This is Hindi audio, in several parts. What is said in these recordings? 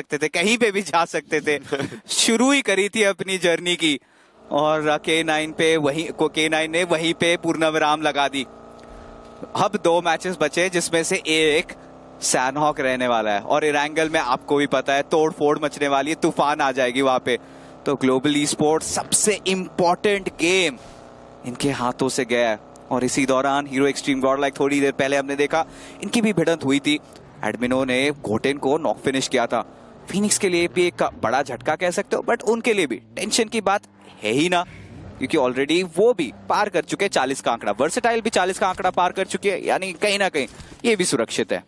सकते थे, कहीं पे भी जा सकते थे। शुरू ही करी थी अपनी जर्नी की और K9 ने वहीं पे पूर्ण विराम लगा दी। अब 2 मैचेस बचे जिसमें से एक सैनहॉक रहने वाला है और इरैंगल में आपको भी पता है तोड़ फोड़ मचने वाली है, तूफान आ जाएगी वहां पे। तो ग्लोबल ई स्पोर्ट सबसे इंपॉर्टेंट गेम इनके हाथों से गया है और इसी दौरान हीरो एक्सट्रीम गॉडलाइक थोड़ी देर पहले हमने देखा इनकी भी भिड़ंत हुई थी। एडमिनो ने गोटेन को नॉक फिनिश किया था। फीनिक्स के लिए भी एक बड़ा झटका कह सकते हो, बट उनके लिए भी टेंशन की बात है ही ना, क्योंकि ऑलरेडी वो भी पार कर चुके 40 का आंकड़ा, वर्सेटाइल भी 40 का आंकड़ा पार कर चुके हैं, यानी कहीं ना कहीं ये भी सुरक्षित है।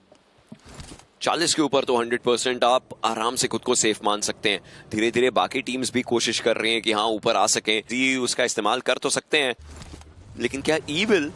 40 के ऊपर तो 100% आप आराम से खुद को सेफ मान सकते हैं। धीरे धीरे बाकी टीम्स भी कोशिश कर रही हैं कि हाँ ऊपर आ सकें, जी उसका इस्तेमाल कर तो सकते हैं, लेकिन क्या ईविल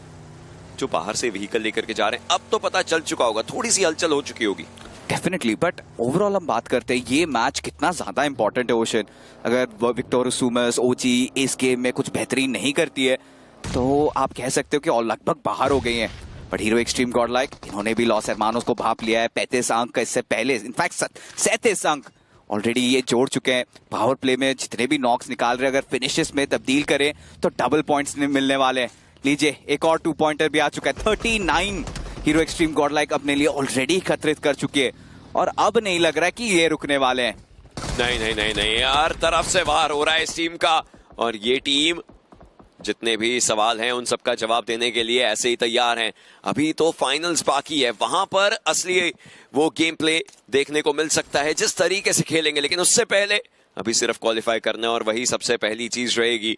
जो बाहर से व्हीकल लेकर के जा रहे हैं, अब तो पता चल चुका होगा, थोड़ी सी हलचल हो चुकी होगी। डेफिनेटली, बट ओवरऑल हम बात करते हैं ये मैच कितना ज्यादा इंपॉर्टेंट है ओशन। अगर विक्टोरिया सुमस ओजी इस गेम में कुछ बेहतरीन नहीं करती है तो आप कह सकते हो कि और लगभग बाहर हो गई हैं। बट हीरो एक्सट्रीम गॉडलाइक इन्होंने भी लॉस हरमानोस को भाप लिया है। 35 अंक का इससे पहले, इनफैक्ट 37 अंक ऑलरेडी ये जोड़ चुके हैं। पावर प्ले में जितने भी नॉक्स निकाल रहे हैं, अगर फिनिशेस में तब्दील करें तो डबल पॉइंट्स मिलने वाले हैं। लीजिए एक और 2 पॉइंटर भी आ चुका है। 39 हीरो एक्सट्रीम गॉडलाइक अपने लिए ऑलरेडी एकत्रित कर चुकी है और अब नहीं लग रहा है कि ये रुकने वाले हैं। नहीं, हर तरफ से वार हो रहा है इस टीम का और ये टीम जितने भी सवाल हैं उन सबका जवाब देने के लिए ऐसे ही तैयार हैं। अभी तो फाइनल्स बाकी है, वहां पर असली वो गेम प्ले देखने को मिल सकता है जिस तरीके से खेलेंगे, लेकिन उससे पहले अभी सिर्फ क्वालिफाई करना और वही सबसे पहली चीज रहेगी।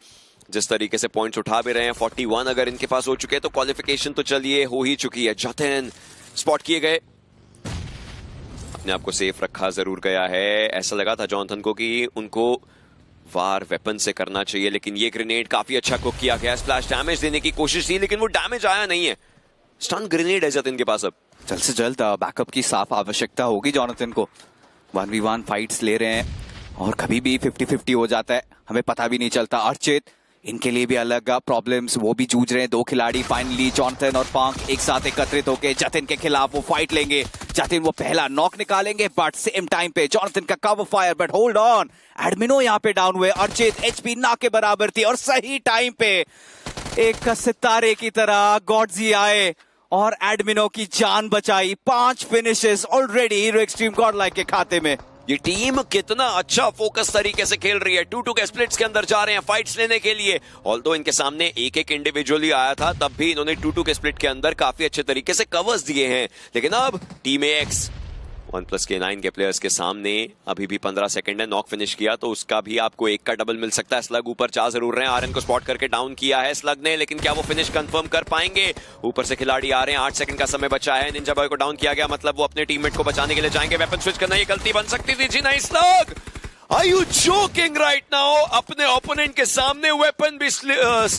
जिस तरीके से पॉइंट्स उठा भी रहे हैं, 41 अगर इनके पास हो चुके हैं तो क्वालिफिकेशन तो चलिए हो ही चुकी है। जतन स्पॉट किए गए, अपने आप को सेफ रखा जरूर गया है। ऐसा लगा था जॉनथन को कि उनको वार वेपन से करना चाहिए, लेकिन ये ग्रेनेड काफी अच्छा कुक किया गया। स्प्लैश डैमेज देने की कोशिश थी लेकिन वो डैमेज आया नहीं है। स्टन ग्रेनेड है जतिन के पास। अब जल्द से जल्द बैकअप की साफ आवश्यकता होगी जॉनथन को। 1v1 फाइट्स ले रहे हैं और कभी भी 50-50 हो जाता है, हमें पता भी नहीं चलता। अर्चित इनके लिए भी अलग प्रॉब्लम्स, वो भी जूझ रहे हैं। 2 खिलाड़ी फाइनली जॉनथन और पांक एक साथ एकत्रित होकर जतिन के खिलाफ वो फाइट लेंगे। जतिन वो पहला नॉक निकालेंगे, बट सेम टाइम पे जॉनथन का cover fire, but hold on, Admino यहाँ पे डाउन हुए। अर्चित एचपी ना के बराबर थी और सही टाइम पे एक सितारे की तरह गॉडजी आए और एडमिनो की जान बचाई। 5 finishes already hero xtreme Godlike के खाते में। ये टीम कितना अच्छा फोकस तरीके से खेल रही है। 2-2 के स्प्लिट्स के अंदर जा रहे हैं फाइट्स लेने के लिए। ऑल्दो इनके सामने एक इंडिविजुअली आया था, तब भी इन्होंने 2-2 के स्प्लिट के अंदर काफी अच्छे तरीके से कवर्स दिए हैं। लेकिन अब टीम एक्स 1+ K9 के प्लेयर्स के सामने अभी भी 15 सेकंड है। नॉक फिनिश किया तो उसका भी आपको 1 का डबल मिल सकता है। स्लग ऊपर जा जरूर रहे हैं, आरएन को स्पॉट करके डाउन किया है स्लग ने, लेकिन क्या वो फिनिश कंफर्म कर पाएंगे? ऊपर से खिलाड़ी आ रहे हैं, 8 सेकंड का समय बचा है। निंजा बॉय को डाउन किया गया, मतलब वो अपने टीममेट को बचाने के लिए जाएंगे। वेपन स्विच करना ये गलती बन सकती थी जी नहीं। Slug Are you joking right now? अपने ओपोनेंट के सामने वेपन भी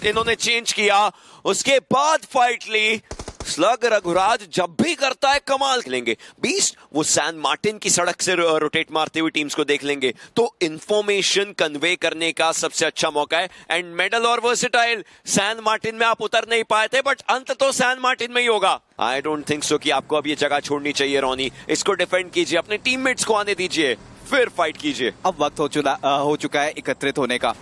इन्होंने चेंज किया, उसके बाद फाइट ली। स्लग रघुराज जब भी करता है कमाल खेलेंगे। बीस्ट वो सैन मार्टिन की सड़क से रोटेट मारते हुए टीम्स को देख लेंगे, तो इंफॉर्मेशन कन्वे करने का सबसे अच्छा मौका है। एंड मेडल और वर्सेटाइल सैन मार्टिन में आप उतर नहीं पाए थे, बट अंत तो सैन मार्टिन में ही होगा। आई डोंट थिंक सो कि आपको अब ये जगह छोड़नी चाहिए। रोनी इसको डिफेंड कीजिए, अपने टीममेट्स को आने दीजिए, फिर फाइट कीजिए। अब वक्त हो चुका है एकत्रित होने का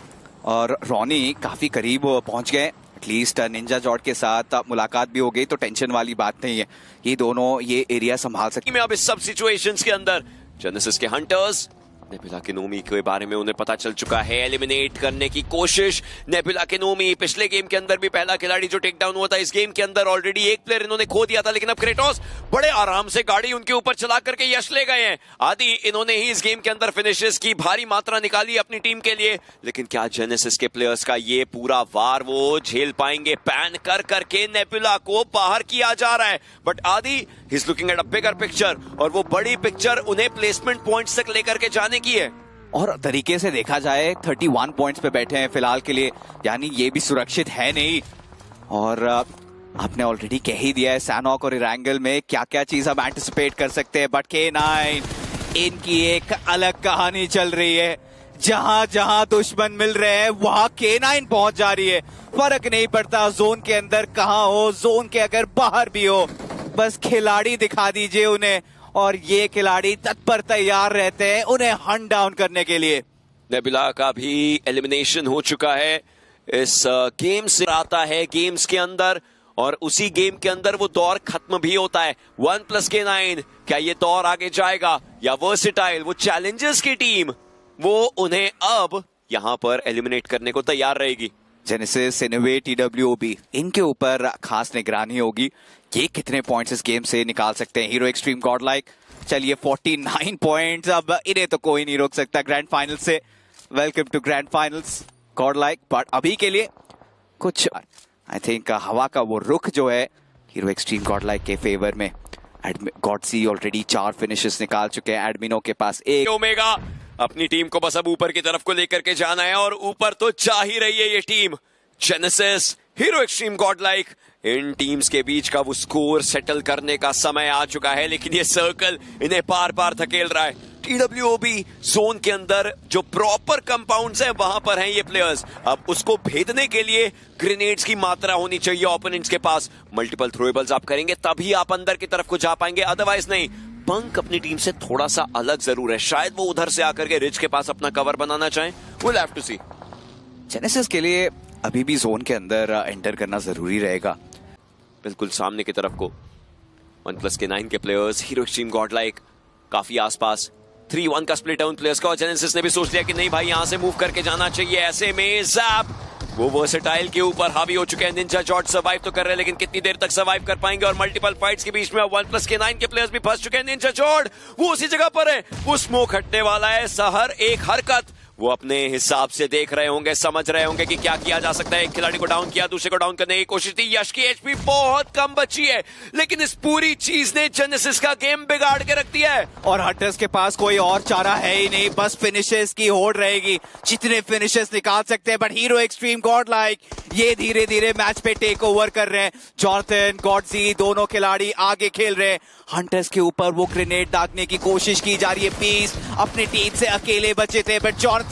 और रोनी काफी करीब पहुंच गए। एटलीस्ट निंजा जॉर्ड के साथ मुलाकात भी हो गई तो टेंशन वाली बात नहीं है। ये दोनों ये एरिया संभाल सकते हैं। अब इस सब सिचुएशंस के अंदर जेनेसिस के हंटर्स नेबुला केनोमी के बारे में उन्हें पता चल चुका है। एलिमिनेट करने की कोशिश नेबुला केनोमी, पिछले गेम के अंदर भी पहला खिलाड़ी जो टेक डाउन हुआ था। इस गेम के अंदर ऑलरेडी एक प्लेयर इन्होंने खो दिया था, लेकिन अब क्रेटोस बड़े आराम से गाड़ी उनके ऊपर चला करके यश ले गए हैं। आदि इन्होंने ही इस गेम के अंदर फिनिशेस की भारी मात्रा निकाली अपनी टीम के लिए, लेकिन क्या जेनेसिस के प्लेयर्स का ये पूरा वार वो झेल पाएंगे? पैन कर करके नेबुला को बाहर किया जा रहा है, बट आदि he is looking at a bigger picture, और वो बड़ी पिक्चर उन्हें प्लेसमेंट पॉइंट्स तक लेकर के जाने की है। और तरीके से देखा जाए 31 पॉइंट्स पे बैठे हैं फिलहाल के लिए, यानी ये भी सुरक्षित है नहीं। और आपने ऑलरेडी कह ही दिया है सैनहॉक और इरैंगल में क्या क्या चीज हम एंटिसिपेट कर सकते हैं, बट K9 इनकी एक अलग कहानी चल रही है। जहां जहां दुश्मन मिल रहे हैं वहां K9 पहुंच जा रही है। फर्क नहीं पड़ता जोन के अंदर कहां हो, जोन के अगर बाहर भी हो, बस खिलाड़ी दिखा दीजिए उन्हें और ये खिलाड़ी तत्पर तैयार रहते हैं उन्हें हंट डाउन करने के लिए। नेबुला का भी एलिमिनेशन हो चुका है इस गेम से। आता है गेम्स के अंदर और उसी गेम के अंदर वो दौर खत्म भी होता है। 1+K9 क्या ये दौर आगे जाएगा या वर्सेटाइल वो चैलेंजर्स की टीम वो उन्हें अब यहां पर एलिमिनेट करने को तैयार रहेगी। जेनेसिस, इनोवेट, TWOB इनके ऊपर खास निगरानी होगी। ये कितने पॉइंट्स इस गेम से निकाल सकते हैं। हीरो एक्सट्रीम गॉडलाइक चलिए 49 पॉइंट्स, अब इन्हें तो कोई नहीं रोक सकता ग्रैंड फाइनल से। Welcome to grand finals Godlike. But अभी के लिए कुछ आई थिंक हवा का वो रुख जो है हीरो एक्सट्रीम गॉडलाइक के फेवर में। गॉडसी ऑलरेडी 4 फिनिशेस निकाल चुके हैं, एडमिनो के पास 1। ओमेगा अपनी टीम को बस अब ऊपर की तरफ को लेकर के जाना है और ऊपर तो जा ही रही है ये टीम। जेनेसिस, हीरो एक्सट्रीम गॉडलाइक, इन टीम्स के बीच का वो स्कोर सेटल करने का समय आ चुका है, लेकिन ये सर्कल इन्हें पार पार धकेल रहा है। TWOB जोन के अंदर जो प्रॉपर कंपाउंड्स हैं वहां पर हैं ये प्लेयर्स। अब उसको भेदने के लिए ग्रेनेड्स की मात्रा होनी चाहिए ओपोनेंट्स के पास। मल्टीपल थ्रोएबल्स आप करेंगे तभी आप अंदर की तरफ को जा पाएंगे, अदरवाइज नहीं। पंक अपनी टीम से थोड़ा सा अलग जरूर है, शायद वो उधर से आकर के रिच के पास अपना कवर बनाना चाहें। We'll have to see। Genesis के लिए अभी भी जोन के अंदर एंटर करना जरूरी रहेगा। बिल्कुल सामने की तरफ को 1+K9 के प्लेयर्स, हीरो एक्सट्रीम गॉडलाइक काफी आसपास। 3-1 का स्प्लिट है उन प्लेयर्स का और जेनेसिस ने भी सोच लिया कि नहीं भाई यहां से मूव करके जाना चाहिए। ऐसे में ज़ैप वो वर्सेटाइल के ऊपर हावी हो चुके हैं। निंजा जॉर्ज सर्वाइव तो कर रहे हैं लेकिन कितनी देर तक सर्वाइव कर पाएंगे। और मल्टीपल फाइट्स के बीच में 1+K9 के प्लेयर्स भी फंस चुके हैं। निंजा जॉर्ज वो उसी जगह पर है, वो स्मोक हटने वाला है। सहर एक हरकत वो अपने हिसाब से देख रहे होंगे, समझ रहे होंगे कि क्या किया जा सकता है। एक खिलाड़ी को डाउन किया, दूसरे को डाउन करने की कोशिश थी। यश की एचपी बहुत कम बची है लेकिन इस पूरी चीज ने जेनेसिस का गेम बिगाड़ के रख दिया है। और हंटर्स के पास कोई और चारा है ही नहीं, बस फिनिशेस की होड़ रहेगी, जितने फिनिशेस निकाल सकते हैं। बट हीरो एक्सट्रीम गॉडलाइक ये धीरे धीरे मैच पे टेक ओवर कर रहे हैं। जॉनथन, गॉडजी दोनों खिलाड़ी आगे खेल रहे हैं। हंटर्स के ऊपर वो ग्रेनेड दागने की कोशिश की जा रही है। पीस अपनी टीम से अकेले बचे थे बट जॉनथन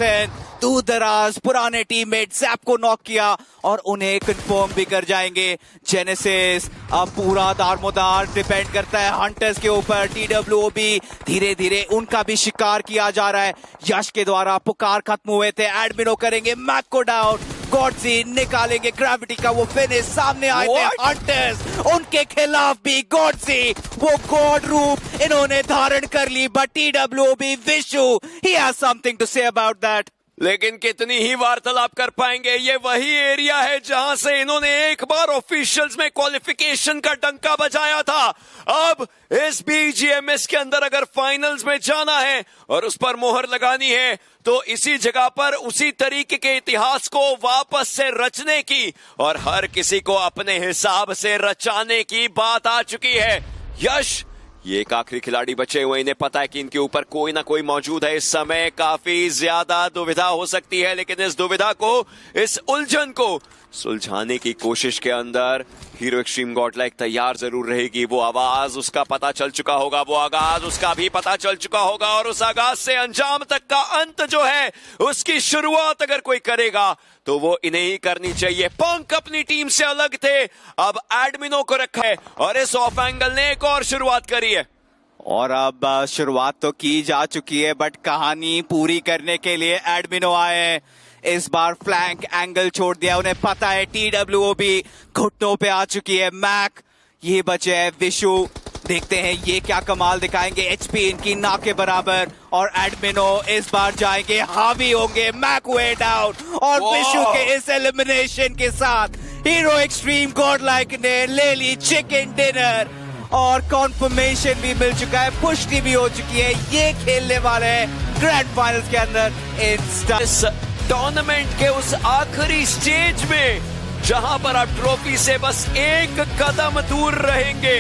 दूर दराज पुराने टीममेट ज़ैप को नॉक किया और उन्हें कंफर्म भी कर जाएंगे। जेनेसिस अब पूरा दारमोदार डिपेंड करता है हंटर्स के ऊपर। TWOB धीरे धीरे उनका भी शिकार किया जा रहा है। यश के द्वारा पुकार खत्म हुए थे, एडमिनो करेंगे मैक को डाउन, गॉडजी निकालेंगे ग्रेविटी का वो फिनिश। सामने आए थे हंटर्स, उनके खिलाफ भी गॉडजी वो गॉड रूप इन्होंने धारण कर ली। But TWOB Vishu he has something to say about that. लेकिन कितनी ही वार्तालाप कर पाएंगे। ये वही एरिया है जहां से इन्होंने एक बार ऑफिशियल्स में क्वालिफिकेशन का डंका बजाया था। अब इस BGMS के अंदर अगर फाइनल्स में जाना है और उस पर मोहर लगानी है तो इसी जगह पर उसी तरीके के इतिहास को वापस से रचने की और हर किसी को अपने हिसाब से रचाने की बात आ चुकी है। यश ये एक आखिरी खिलाड़ी बचे हुए, इन्हें पता है कि इनके ऊपर कोई ना कोई मौजूद है। इस समय काफी ज्यादा दुविधा हो सकती है लेकिन इस दुविधा को, इस उलझन को सुलझाने की कोशिश के अंदर हीरो एक्सट्रीम गॉडलाइक तैयार जरूर रहेगी। वो आवाज उसका पता चल चुका होगा, वो आगाज उसका भी पता चल चुका होगा और उस आगाज से अंजाम तक का अंत जो है उसकी शुरुआत अगर कोई करेगा तो वो इन्हें ही करनी चाहिए। पंक अपनी टीम से अलग थे, अब एडमिनो को रखा है और इस ऑफ एंगल ने एक और शुरुआत करी है। और अब शुरुआत तो की जा चुकी है बट कहानी पूरी करने के लिए एडमिनो आए हैं। इस बार फ्लैंक एंगल छोड़ दिया, उन्हें पता है TWOB घुटनों पे आ चुकी है। मैक ये बचे है, विशु देखते हैं ये क्या कमाल दिखाएंगे। एचपी इनकी ना के बराबर और एडमिनो इस बार जाएंगे, हावी होंगे। मैक वे डाउन और विशु के इस एलिमिनेशन के साथ हीरो एक्सट्रीम गॉडलाइक ने ले ली चिकन डिनर और कॉन्फर्मेशन भी मिल चुका है, पुष्टि भी हो चुकी है। ये खेलने वाले हैं ग्रैंड फाइनल्स के अंदर इस टूर्नामेंट के उस आखिरी स्टेज में जहां पर आप ट्रॉफी से बस एक कदम दूर रहेंगे।